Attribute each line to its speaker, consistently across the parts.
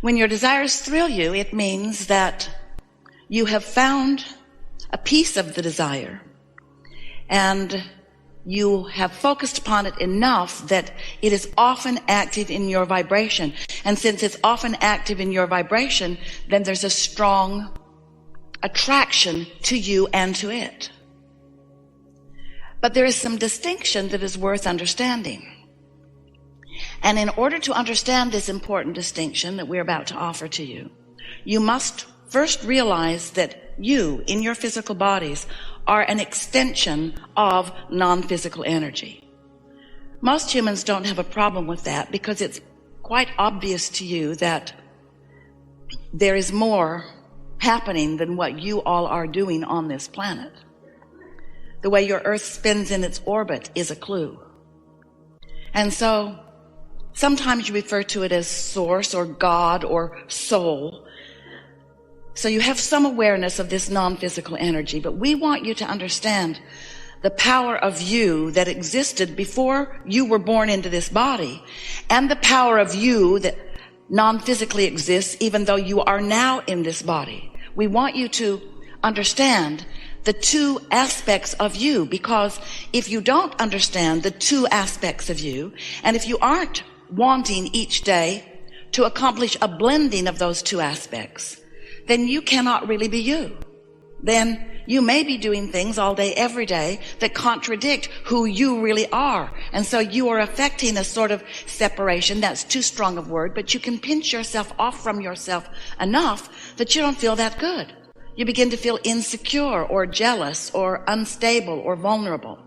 Speaker 1: When your desires thrill you, it means that you have found a piece of the desire and you have focused upon it enough that it is often active in your vibration. And since it's often active in your vibration, then there's a strong attraction to you and to it. But there is some distinction that is worth understanding. And in order to understand this important distinction that we're about to offer to you, you must first realize that you, in your physical bodies, are an extension of non-physical energy. Most humans don't have a problem with that because it's quite obvious to you that there is more happening than what you all are doing on this planet. The way your Earth spins in its orbit is a clue. And so sometimes you refer to it as source or God or soul. So you have some awareness of this non-physical energy, but we want you to understand the power of you that existed before you were born into this body, and the power of you that non-physically exists even though you are now in this body. We want you to understand the two aspects of you, because if you don't understand the two aspects of you, and if you aren't wanting each day to accomplish a blending of those two aspects, then you cannot really be you. Then you may be doing things all day, every day that contradict who you really are. And so you are affecting a sort of separation. That's too strong a word, but you can pinch yourself off from yourself enough that you don't feel that good. You begin to feel insecure or jealous or unstable or vulnerable,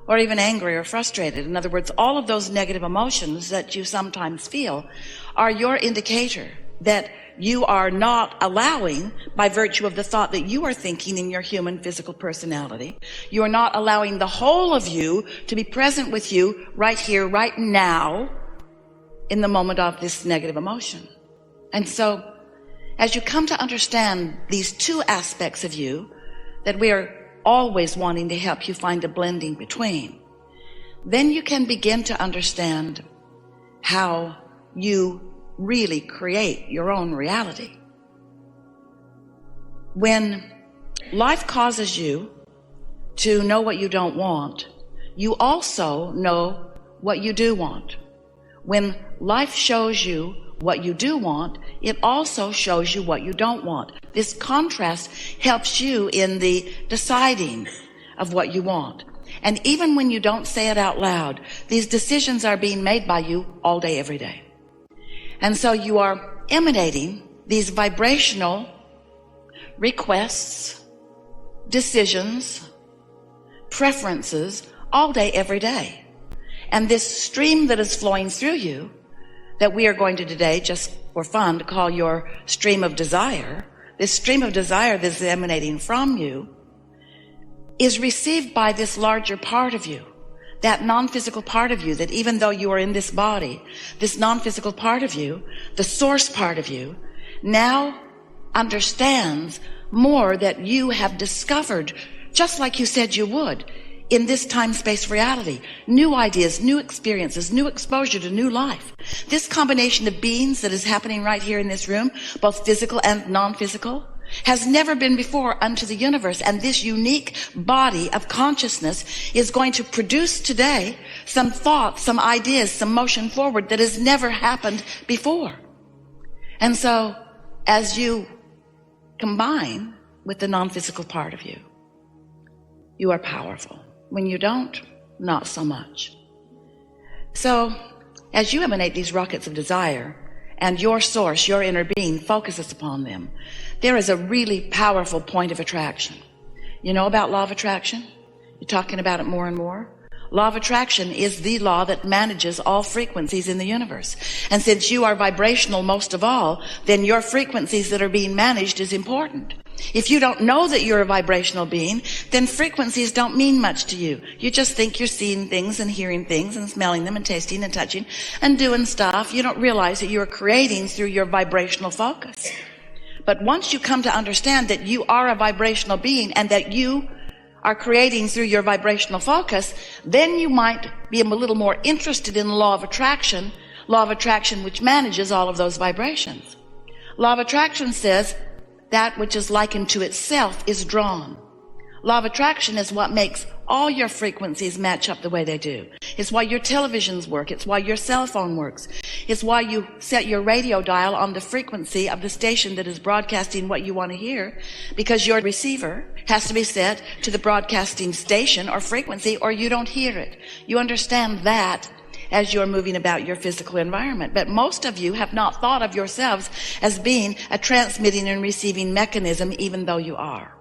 Speaker 1: or even angry or frustrated. In other words, all of those negative emotions that you sometimes feel are your indicator that you are not allowing, by virtue of the thought that you are thinking in your human physical personality, you are not allowing the whole of you to be present with you right here, right now, in the moment of this negative emotion. And so, as you come to understand these two aspects of you that we are always wanting to help you find a blending between, then you can begin to understand how you really create your own reality. When life causes you to know what you don't want, you also know what you do want. When life shows you what you do want, it also shows you what you don't want. This contrast helps you in the deciding of what you want. And even when you don't say it out loud, these decisions are being made by you all day, every day. And so you are emanating these vibrational requests, decisions, preferences all day, every day. And this stream that is flowing through you, that we are going to today, just for fun, to call your stream of desire, this stream of desire that is emanating from you, is received by this larger part of you, that non-physical part of you, that even though you are in this body, this non-physical part of you, the source part of you, now understands more that you have discovered, just like you said you would, in this time-space reality. New ideas, new experiences, new exposure to new life. This combination of beings that is happening right here in this room, both physical and non-physical, has never been before unto the universe. And this unique body of consciousness is going to produce today some thoughts, some ideas, some motion forward that has never happened before. And so as you combine with the non-physical part of you, you are powerful. When you don't, not so much. So as you emanate these rockets of desire, and your source, your inner being, focuses upon them, there is a really powerful point of attraction. You know about law of attraction? You're talking about it more and more. Law of attraction is the law that manages all frequencies in the universe. And since you are vibrational most of all, then your frequencies that are being managed is important. If you don't know that you're a vibrational being, then frequencies don't mean much to you. You just think you're seeing things and hearing things and smelling them and tasting and touching and doing stuff. You don't realize that you're creating through your vibrational focus. But once you come to understand that you are a vibrational being and that you are creating through your vibrational focus, then you might be a little more interested in the law of attraction Law of attraction, which manages all of those vibrations. Law of attraction says that which is likened to itself is drawn. Law of attraction is what makes all your frequencies match up the way they do. It's why your televisions work. It's why your cell phone works. It's why you set your radio dial on the frequency of the station that is broadcasting what you want to hear, because your receiver has to be set to the broadcasting station or frequency, or you don't hear it. You understand that as you're moving about your physical environment. But most of you have not thought of yourselves as being a transmitting and receiving mechanism, even though you are.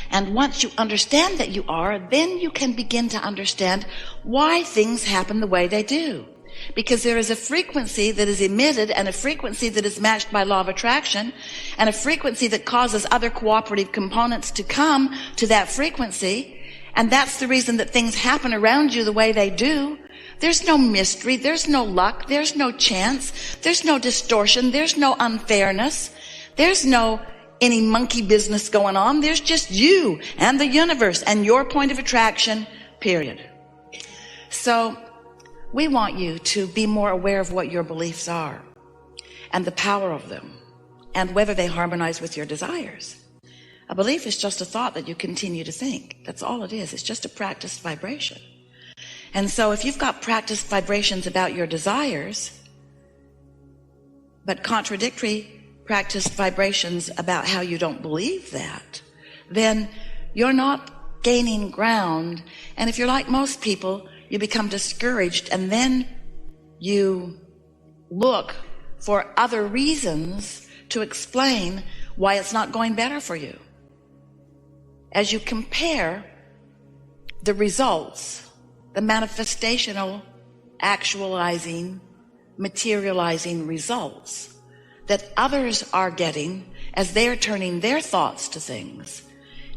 Speaker 1: And once you understand that you are, then you can begin to understand why things happen the way they do. Because there is a frequency that is emitted, and a frequency that is matched by law of attraction, and a frequency that causes other cooperative components to come to that frequency. And that's the reason that things happen around you the way they do. There's no mystery, there's no luck, there's no chance, there's no distortion, there's no unfairness, there's no any monkey business going on. There's just you and the universe and your point of attraction, period. So we want you to be more aware of what your beliefs are and the power of them and whether they harmonize with your desires. A belief is just a thought that you continue to think. That's all it is. It's just a practiced vibration. And so if you've got practiced vibrations about your desires, but contradictory practiced vibrations about how you don't believe that, then you're not gaining ground. And if you're like most people, you become discouraged, and then you look for other reasons to explain why it's not going better for you. As you compare the results, the manifestational, actualizing, materializing results that others are getting as they're turning their thoughts to things,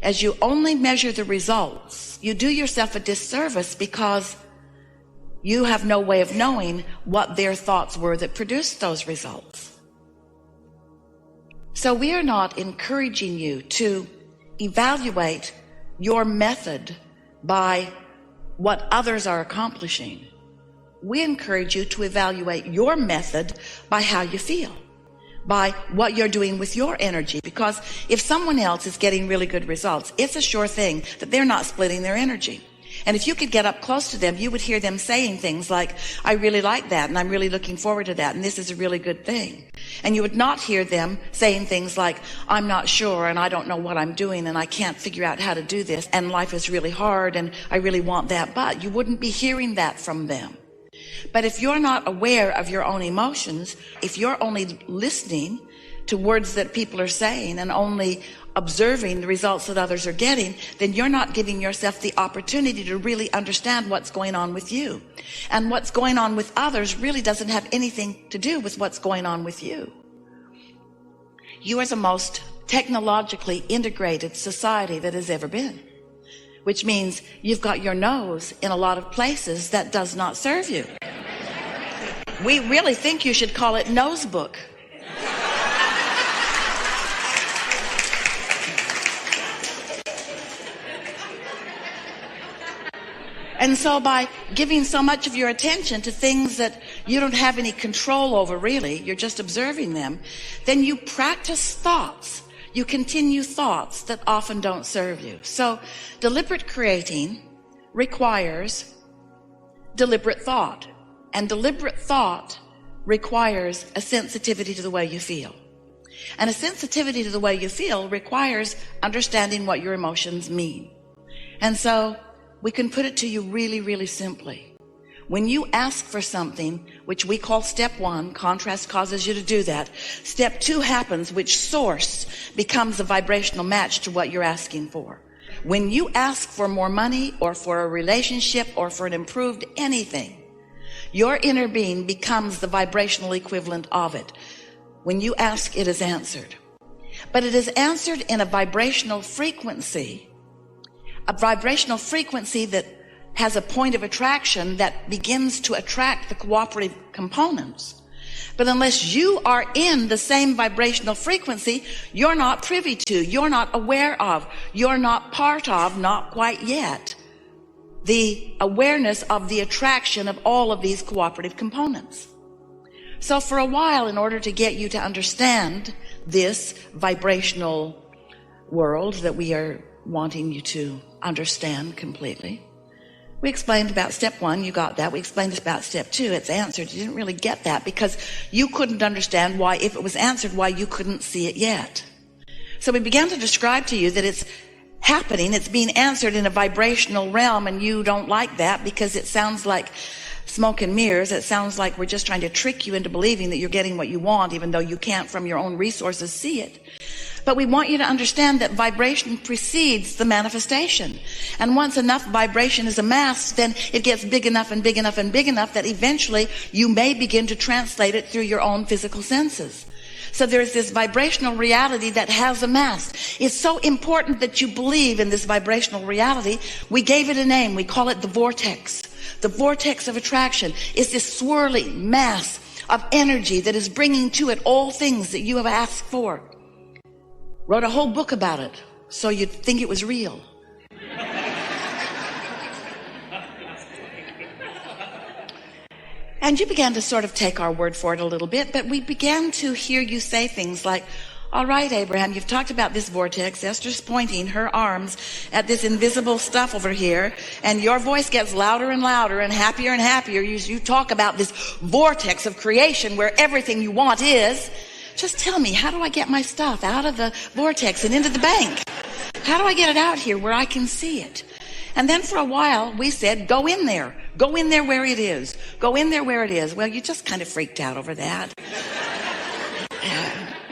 Speaker 1: as you only measure the results, you do yourself a disservice, because you have no way of knowing what their thoughts were that produced those results. So we are not encouraging you to evaluate your method by what others are accomplishing. We encourage you to evaluate your method by how you feel, by what you're doing with your energy. Because if someone else is getting really good results, it's a sure thing that they're not splitting their energy. And if you could get up close to them, you would hear them saying things like, I really like that, and I'm really looking forward to that, and this is a really good thing. And you would not hear them saying things like, I'm not sure, and I don't know what I'm doing, and I can't figure out how to do this, and life is really hard, and I really want that. But you wouldn't be hearing that from them. But if you're not aware of your own emotions, if you're only listening to words that people are saying and only observing the results that others are getting, then you're not giving yourself the opportunity to really understand what's going on with you. And what's going on with others really doesn't have anything to do with what's going on with you. You are the most technologically integrated society that has ever been, which means you've got your nose in a lot of places that does not serve you. We really think you should call it nose book. And so by giving so much of your attention to things that you don't have any control over, really, you're just observing them, then you practice thoughts. You continue thoughts that often don't serve you. So deliberate creating requires deliberate thought. And deliberate thought requires a sensitivity to the way you feel. And a sensitivity to the way you feel requires understanding what your emotions mean. And so we can put it to you really, really simply. When you ask for something, which we call step 1, contrast causes you to do that. Step 2 happens, which source becomes a vibrational match to what you're asking for. When you ask for more money or for a relationship or for an improved anything, your inner being becomes the vibrational equivalent of it. When you ask, it is answered. But it is answered in a vibrational frequency that has a point of attraction that begins to attract the cooperative components. But unless you are in the same vibrational frequency, you're not privy to, you're not aware of, you're not part of, not quite yet, the awareness of the attraction of all of these cooperative components. So for a while, in order to get you to understand this vibrational world that we are wanting you to understand completely, we explained about step 1, you got that. We explained about step 2, it's answered. You didn't really get that because you couldn't understand why, if it was answered, why you couldn't see it yet. So we began to describe to you that it's happening, it's being answered in a vibrational realm, and you don't like that because it sounds like smoke and mirrors. It sounds like we're just trying to trick you into believing that you're getting what you want, even though you can't from your own resources see it. But we want you to understand that vibration precedes the manifestation. And once enough vibration is amassed, then it gets big enough and big enough and big enough that eventually you may begin to translate it through your own physical senses. So there's this vibrational reality that has amassed. It's so important that you believe in this vibrational reality. We gave it a name. We call it the vortex. The vortex of attraction is this swirling mass of energy that is bringing to it all things that you have asked for. Wrote a whole book about it so you'd think it was real. And you began to sort of take our word for it a little bit, but we began to hear you say things like, all right, Abraham, you've talked about this vortex. Esther's pointing her arms at this invisible stuff over here, and your voice gets louder and louder and happier and happier. You talk about this vortex of creation where everything you want is. Just tell me, how do I get my stuff out of the vortex and into the bank? How do I get it out here where I can see it? And then for a while, we said, go in there. Go in there where it is. Go in there where it is. Well, you just kind of freaked out over that.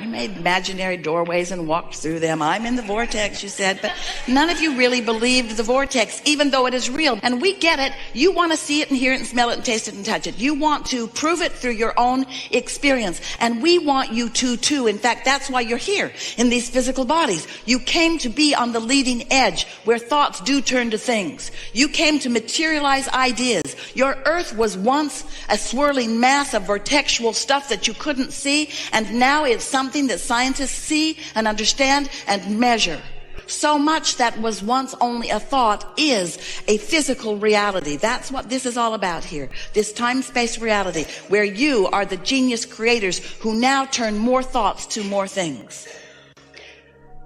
Speaker 1: You made imaginary doorways and walked through them. I'm in the vortex, you said, but none of you really believed the vortex, even though it is real. And we get it. You want to see it and hear it and smell it and taste it and touch it. You want to prove it through your own experience. And we want you to too. In fact, that's why you're here in these physical bodies. You came to be on the leading edge where thoughts do turn to things. You came to materialize ideas. Your earth was once a swirling mass of vortexual stuff that you couldn't see, and now it's something that scientists see and understand and measure. So much that was once only a thought is a physical reality. That's what this is all about here. This time-space reality where you are the genius creators who now turn more thoughts to more things.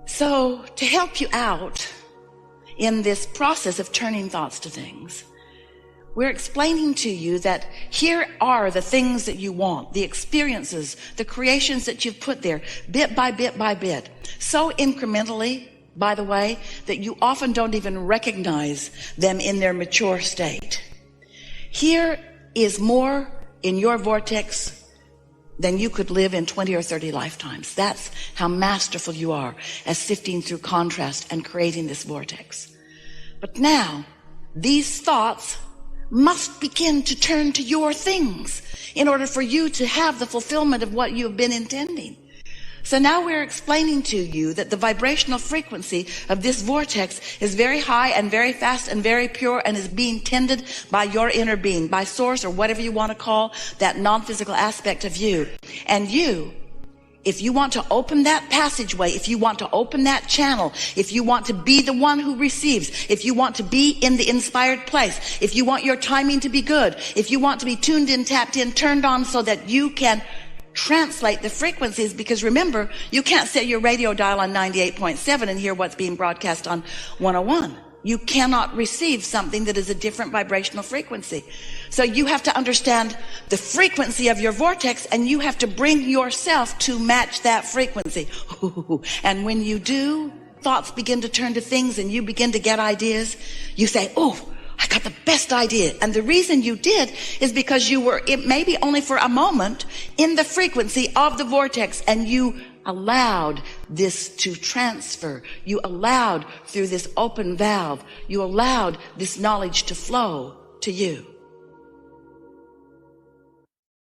Speaker 1: So to help you out in this process of turning thoughts to things, we're explaining to you that here are the things that you want, the experiences, the creations that you've put there, bit by bit by bit. So incrementally, by the way, that you often don't even recognize them in their mature state. Here is more in your vortex than you could live in 20 or 30 lifetimes. That's how masterful you are as sifting through contrast and creating this vortex. But now, these thoughts must begin to turn to your things in order for you to have the fulfillment of what you have been intending. So now we're explaining to you that the vibrational frequency of this vortex is very high and very fast and very pure and is being tended by your inner being, by source or whatever you want to call that non-physical aspect of you. And you, if you want to open that passageway, if you want to open that channel, if you want to be the one who receives, if you want to be in the inspired place, if you want your timing to be good, if you want to be tuned in, tapped in, turned on so that you can translate the frequencies, because remember, you can't set your radio dial on 98.7 and hear what's being broadcast on 101. You cannot receive something that is a different vibrational frequency. So you have to understand the frequency of your vortex, and you have to bring yourself to match that frequency. And when you do, thoughts begin to turn to things and you begin to get ideas. You say, oh, I got the best idea. And the reason you did is because you were, it maybe only for a moment, in the frequency of the vortex, and you allowed this to transfer. You allowed through this open valve, you allowed this knowledge to flow to you.